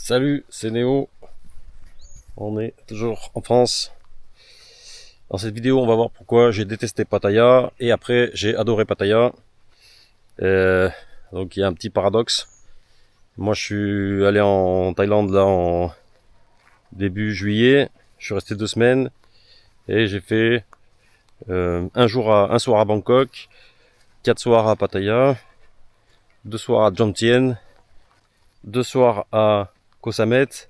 Salut, c'est Néo. On est toujours en France. Dans cette vidéo, on va voir pourquoi j'ai détesté Pattaya et après j'ai adoré Pattaya. Euh, donc il y a un petit paradoxe. Moi, je suis allé en Thaïlande là en début juillet. Je suis resté 2 semaines et j'ai fait un soir à Bangkok, 4 soirs à Pattaya, 2 soirs à Jomtien, 2 soirs à Koh Samet,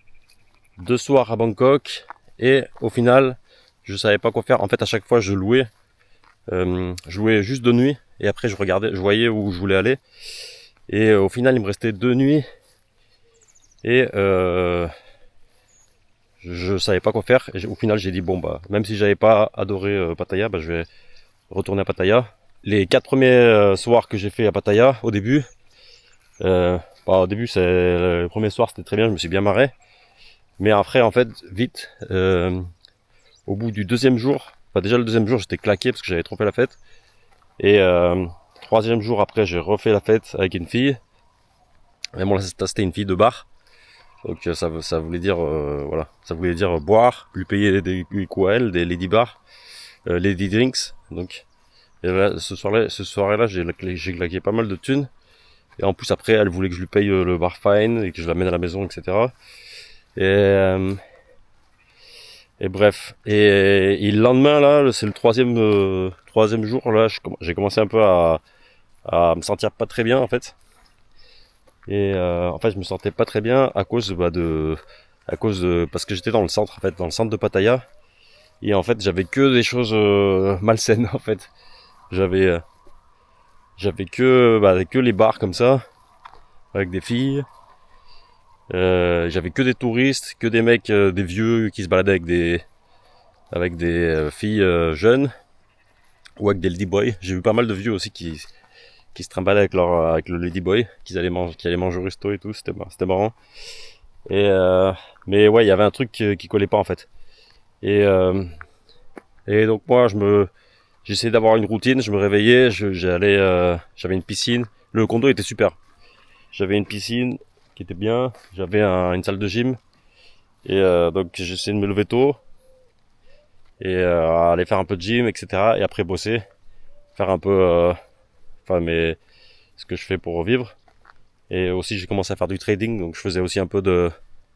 2 soirs à Bangkok et au final je savais pas quoi faire. En fait, à chaque fois je louais juste de nuit et après je voyais où je voulais aller et au final il me restait 2 nuits et je savais pas quoi faire et au final j'ai dit bon bah même si j'avais pas adoré Pattaya, bah je vais retourner à Pattaya. Les 4 premiers soirs que j'ai fait à Pattaya au début c'est le premier soir c'était très bien, je me suis bien marré. Mais après, en fait, vite, au bout du deuxième jour, enfin déjà le deuxième jour j'étais claqué parce que j'avais trop fait la fête. Et troisième jour après j'ai refait la fête avec une fille. Mais bon là c'était une fille de bar. Donc ça voulait dire voilà, ça voulait dire boire, lui payer des QL, des lady bar, lady drinks. Donc et là, ce soir-là j'ai claqué pas mal de thunes. Et en plus après elle voulait que je lui paye le bar fine et que je l'amène à la maison, etc. Et bref, et le lendemain là, c'est le troisième jour là, j'ai commencé un peu à me sentir pas très bien en fait. Et en fait, je me sentais pas très bien à cause parce que j'étais dans le centre en fait, dans le centre de Pattaya. Et en fait, j'avais que des choses malsaines en fait. J'avais euh, j'avais que les bars comme ça avec des filles. J'avais que des touristes, que des mecs, des vieux qui se baladaient avec des filles jeunes ou avec des ladyboys. J'ai vu pas mal de vieux aussi qui se trimballaient avec le ladyboy, qui allaient manger au resto et tout. C'était marrant. Et mais ouais, il y avait un truc qui collait pas en fait. Et donc moi, j'essayais d'avoir une routine. Je me réveillais, j'avais une piscine. Le condo était super. J'avais une piscine qui était bien. J'avais une salle de gym. Et donc j'essayais de me lever tôt et aller faire un peu de gym, etc. Et après bosser, faire un peu, ce que je fais pour vivre. Et aussi j'ai commencé à faire du trading, donc je faisais aussi un peu de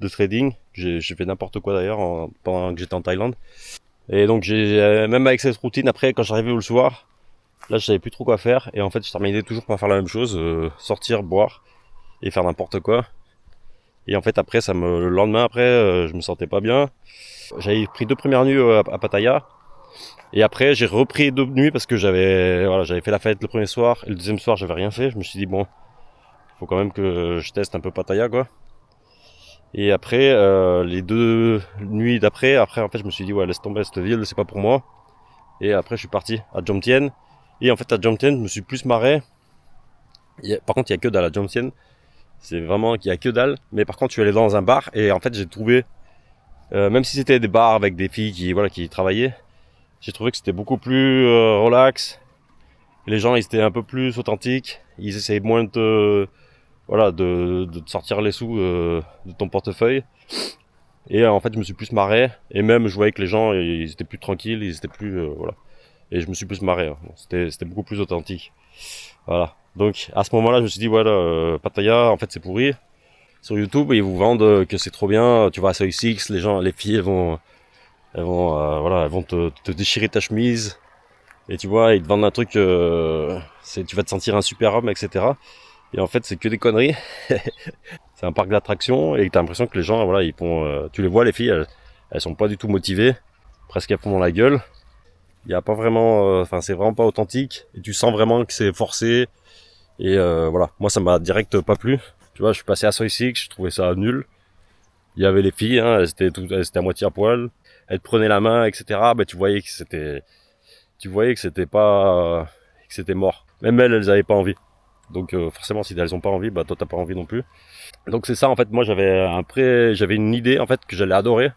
trading. J'ai fait n'importe quoi d'ailleurs pendant que j'étais en Thaïlande. Et donc même avec cette routine, après quand j'arrivais le soir, là je savais plus trop quoi faire. Et en fait je terminais toujours par faire la même chose, sortir, boire et faire n'importe quoi. Et en fait après le lendemain après, je me sentais pas bien. J'avais pris 2 premières nuits à Pattaya. Et après, j'ai repris 2 nuits parce que j'avais fait la fête le premier soir et le deuxième soir, j'avais rien fait. Je me suis dit bon, faut quand même que je teste un peu Pattaya quoi. Et après, les 2 nuits après en fait, je me suis dit ouais, laisse tomber cette ville, c'est pas pour moi. Et après, je suis parti à Jomtien. Et en fait, à Jomtien, je me suis plus marré. Par contre, il y a que dalle à Jomtien. C'est vraiment qu'il y a que dalle. Mais par contre, je suis allé dans un bar et en fait, j'ai trouvé, même si c'était des bars avec des filles qui travaillaient, j'ai trouvé que c'était beaucoup plus relax. Les gens, ils étaient un peu plus authentiques. Ils essayaient moins de te sortir les sous de ton portefeuille. Et en fait, je me suis plus marré. Et même, je voyais que les gens, ils étaient plus tranquilles, ils étaient plus, voilà. Et je me suis plus marré. Hein. C'était beaucoup plus authentique. Voilà. Donc, à ce moment-là, je me suis dit, voilà, Pattaya, en fait, c'est pourri. Sur YouTube, ils vous vendent que c'est trop bien. Tu vas à Seuil 6, les filles, elles vont te déchirer ta chemise. Et tu vois, ils te vendent un truc, tu vas te sentir un super homme, etc. Et en fait, c'est que des conneries. C'est un parc d'attractions et t'as l'impression que les gens, voilà, tu les vois, les filles, elles sont pas du tout motivées. Presque elles font dans la gueule. Il y a pas vraiment, c'est vraiment pas authentique. Et tu sens vraiment que c'est forcé. Et voilà, moi ça m'a direct pas plu. Tu vois, je suis passé à Soi Six, je trouvais ça nul. Il y avait les filles, hein, elles étaient à moitié à poil. Elles te prenaient la main, etc. Ben, tu voyais que c'était pas, que c'était mort. Même elles avaient pas envie. Donc forcément, si elles ont pas envie, bah toi t'as pas envie non plus. Donc c'est ça en fait. Moi j'avais une idée en fait que j'allais adorer.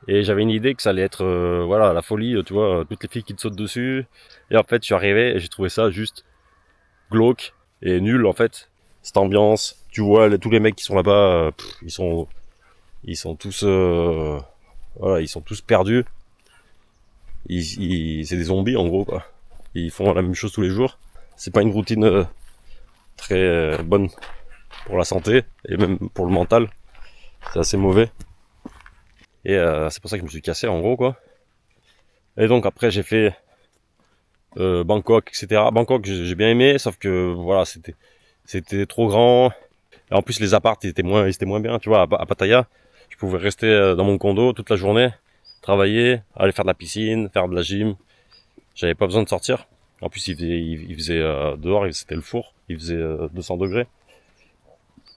Et j'avais une idée que ça allait être voilà la folie, tu vois, toutes les filles qui te sautent dessus. Et en fait, je suis arrivé et j'ai trouvé ça juste glauque et nul en fait. Cette ambiance, tu vois tous les mecs qui sont là-bas, ils sont tous, voilà, ils sont tous perdus. C'est des zombies en gros quoi. Ils font la même chose tous les jours. C'est pas une routine très bonne pour la santé et même pour le mental. C'est assez mauvais. Et c'est pour ça que je me suis cassé en gros quoi. Et donc après j'ai fait Bangkok, etc. Bangkok j'ai bien aimé, sauf que voilà c'était trop grand. Et en plus les apparts ils étaient moins bien. Tu vois, à Pattaya, je pouvais rester dans mon condo toute la journée, travailler, aller faire de la piscine, faire de la gym. J'avais pas besoin de sortir. En plus il faisait dehors, c'était le four, il faisait 200 degrés.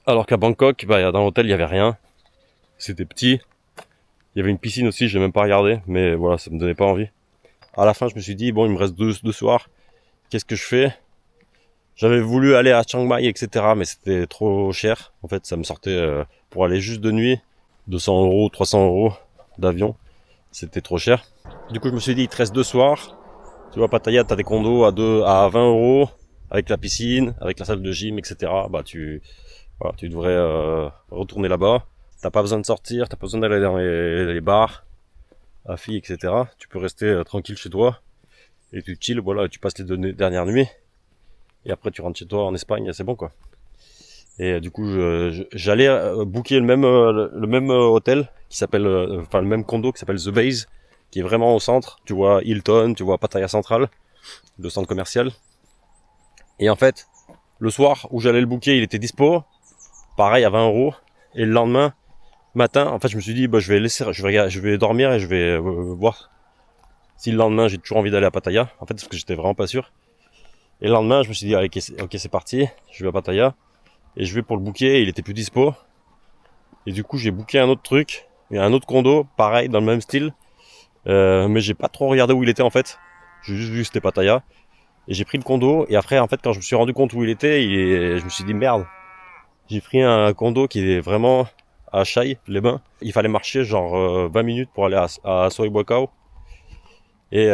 Alors qu'à Bangkok, bah, dans l'hôtel il y avait rien. C'était petit. Il y avait une piscine aussi, j'ai même pas regardé, mais voilà, ça me donnait pas envie. À la fin, je me suis dit, bon, il me reste deux soirs. Qu'est-ce que je fais? J'avais voulu aller à Chiang Mai, etc., mais c'était trop cher. En fait, ça me sortait pour aller juste de nuit, 200 €, 300 € d'avion. C'était trop cher. Du coup, je me suis dit, il te reste 2 soirs. Tu vois, Pattaya, t'as des condos à 20 €, avec la piscine, avec la salle de gym, etc. Bah, tu devrais retourner là-bas. T'as pas besoin de sortir, t'as pas besoin d'aller dans les bars à filles, etc. Tu peux rester tranquille chez toi et tu chill, voilà, tu passes les 2 dernières nuits et après tu rentres chez toi en Espagne, c'est bon quoi. Et du coup, j'allais booker le même hôtel qui s'appelle, enfin le même condo qui s'appelle The Base, qui est vraiment au centre. Tu vois Hilton, tu vois Pattaya Central, le centre commercial. Et en fait, le soir où j'allais le booker, il était dispo, pareil à 20 €. Et le lendemain matin, en fait, je me suis dit, bah, je vais dormir et je vais voir si le lendemain j'ai toujours envie d'aller à Pattaya. En fait, parce que j'étais vraiment pas sûr. Et le lendemain, je me suis dit, ok, c'est parti, je vais à Pattaya et je vais pour le booker. Et il était plus dispo. Et du coup, j'ai booké un autre truc, et un autre condo, pareil, dans le même style. Mais j'ai pas trop regardé où il était en fait. J'ai juste vu que c'était Pattaya. Et j'ai pris le condo. Et après, en fait, quand je me suis rendu compte où il était, je me suis dit merde. J'ai pris un condo qui est vraiment à Chai, les Bains. Il fallait marcher genre 20 minutes pour aller à Soi Buakhao. Et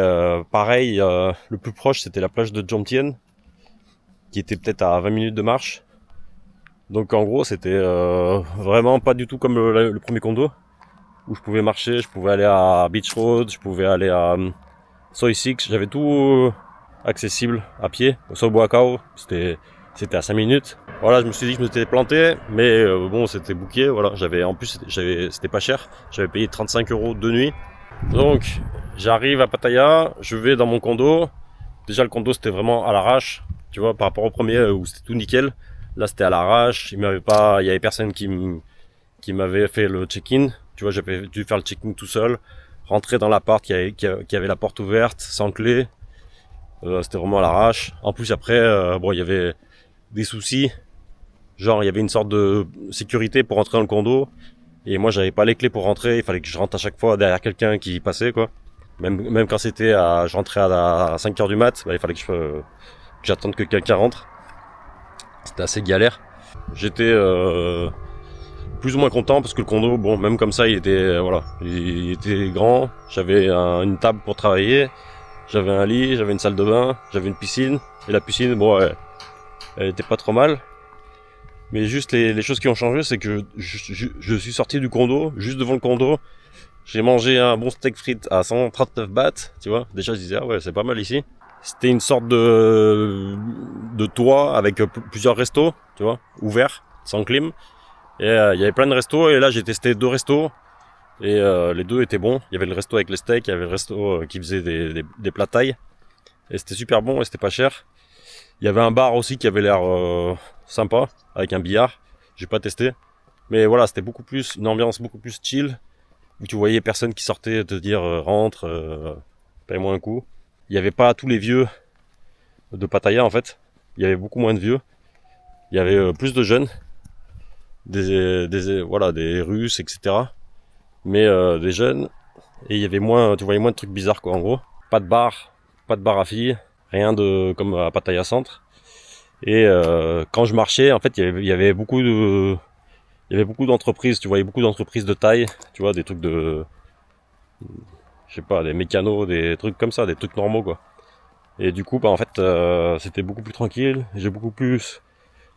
pareil, le plus proche c'était la plage de Jomtien, qui était peut-être à 20 minutes de marche. Donc en gros c'était vraiment pas du tout comme le premier condo, où je pouvais marcher, je pouvais aller à Beach Road, je pouvais aller à Soi Six, j'avais tout accessible à pied. Soi Buakhao, c'était à 5 minutes. Voilà, je me suis dit que je m'étais planté, mais bon, c'était booké, voilà. C'était pas cher. J'avais payé 35 € de nuit. Donc, j'arrive à Pattaya, je vais dans mon condo. Déjà, le condo, c'était vraiment à l'arrache. Tu vois, par rapport au premier où c'était tout nickel. Là, c'était à l'arrache. Il y avait personne qui m'avait fait le check-in. Tu vois, j'avais dû faire le check-in tout seul. Rentrer dans l'appart qui avait la porte ouverte, sans clé. C'était vraiment à l'arrache. En plus, après, bon, il y avait des soucis. Genre, il y avait une sorte de sécurité pour rentrer dans le condo. Et moi, j'avais pas les clés pour rentrer. Il fallait que je rentre à chaque fois derrière quelqu'un qui passait, quoi. Même quand je rentrais à 5 heures du mat, bah, il fallait que j'attende que quelqu'un rentre. C'était assez galère. J'étais plus ou moins content parce que le condo, bon, même comme ça, il était grand. J'avais une table pour travailler. J'avais un lit, j'avais une salle de bain, j'avais une piscine. Et la piscine, bon, elle était pas trop mal. Mais juste les choses qui ont changé, c'est que je suis sorti du condo, juste devant le condo. J'ai mangé un bon steak frites à 139 bahts, tu vois. Déjà, je disais, ah ouais, c'est pas mal ici. C'était une sorte de toit avec plusieurs restos, tu vois, ouverts, sans clim. Et il y avait plein de restos, et là, j'ai testé 2 restos. Et les 2 étaient bons. Il y avait le resto avec les steaks, il y avait le resto qui faisait des plats thaï. Et c'était super bon, et c'était pas cher. Il y avait un bar aussi qui avait l'air sympa, avec un billard. J'ai pas testé. Mais voilà, c'était une ambiance beaucoup plus chill, où tu voyais personne qui sortait te dire rentre, paye-moi un coup. Il y avait pas tous les vieux de Pattaya en fait. Il y avait beaucoup moins de vieux. Il y avait plus de jeunes, des Russes, etc. Mais des jeunes. Et il y avait tu voyais moins de trucs bizarres quoi en gros. Pas de bar à filles, rien de comme à Pattaya Centre. Et quand je marchais, en fait, il y avait beaucoup d'entreprises. Tu voyais beaucoup d'entreprises de taille. Tu vois, des trucs je sais pas, des mécanos, des trucs comme ça, des trucs normaux quoi. Et du coup, bah en fait, c'était beaucoup plus tranquille. J'ai beaucoup plus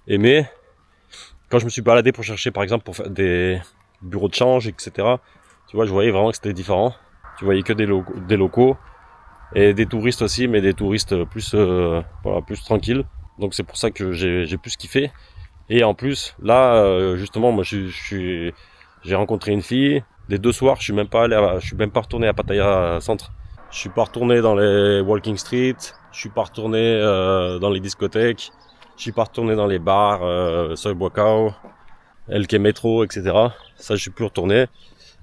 aimé. quand je me suis baladé pour chercher par exemple pour faire des bureaux de change, etc., tu vois, je voyais vraiment que c'était différent. Tu voyais que des locaux et des touristes aussi, mais des touristes plus, voilà, plus tranquilles. Donc c'est pour ça que j'ai plus kiffé. Et en plus, là, justement, moi, j'ai rencontré une fille. Les 2 soirs, je suis même pas retourné à Pattaya Centre. Je suis pas retourné dans les walking street. Je suis pas retourné dans les discothèques. Je suis pas retourné dans les bars, Soi Buakau, LK Metro, etc. Ça, je suis plus retourné.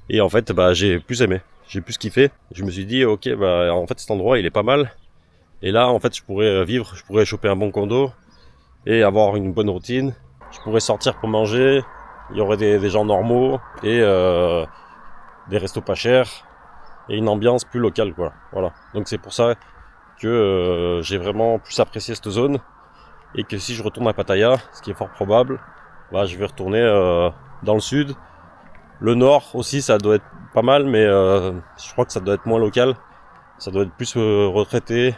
Et en fait, bah, j'ai plus aimé. J'ai plus kiffé. Je me suis dit, ok, bah, en fait, cet endroit, il est pas mal. Et là, en fait, je pourrais vivre, je pourrais choper un bon condo et avoir une bonne routine. Je pourrais sortir pour manger. Il y aurait des gens normaux et des restos pas chers et une ambiance plus locale, quoi. Voilà. Donc c'est pour ça que j'ai vraiment plus apprécié cette zone et que si je retourne à Pattaya, ce qui est fort probable, bah, je vais retourner dans le sud. Le nord aussi, ça doit être pas mal, mais je crois que ça doit être moins local. Ça doit être plus retraité,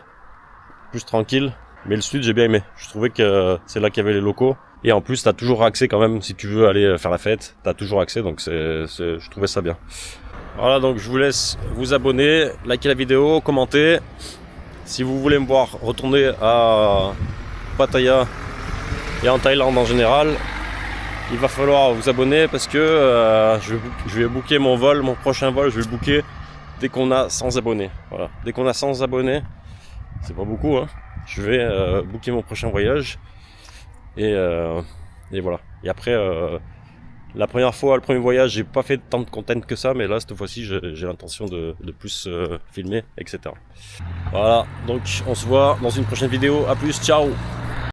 plus tranquille. Mais le sud, j'ai bien aimé. Je trouvais que c'est là qu'il y avait les locaux. Et en plus, t'as toujours accès quand même, si tu veux aller faire la fête, t'as toujours accès, donc je trouvais ça bien. Voilà, donc je vous laisse vous abonner, liker la vidéo, commenter. Si vous voulez me voir retourner à Pattaya et en Thaïlande en général, il va falloir vous abonner parce que je vais booker mon vol, mon prochain vol, je vais le booker dès qu'on a 100 abonnés. Voilà, dès qu'on a 100 abonnés, c'est pas beaucoup, hein. Je vais booker mon prochain voyage et voilà. Et après, la première fois, le premier voyage, j'ai pas fait tant de content que ça, mais là cette fois-ci, j'ai l'intention de plus filmer, etc. Voilà, donc on se voit dans une prochaine vidéo. À plus, ciao.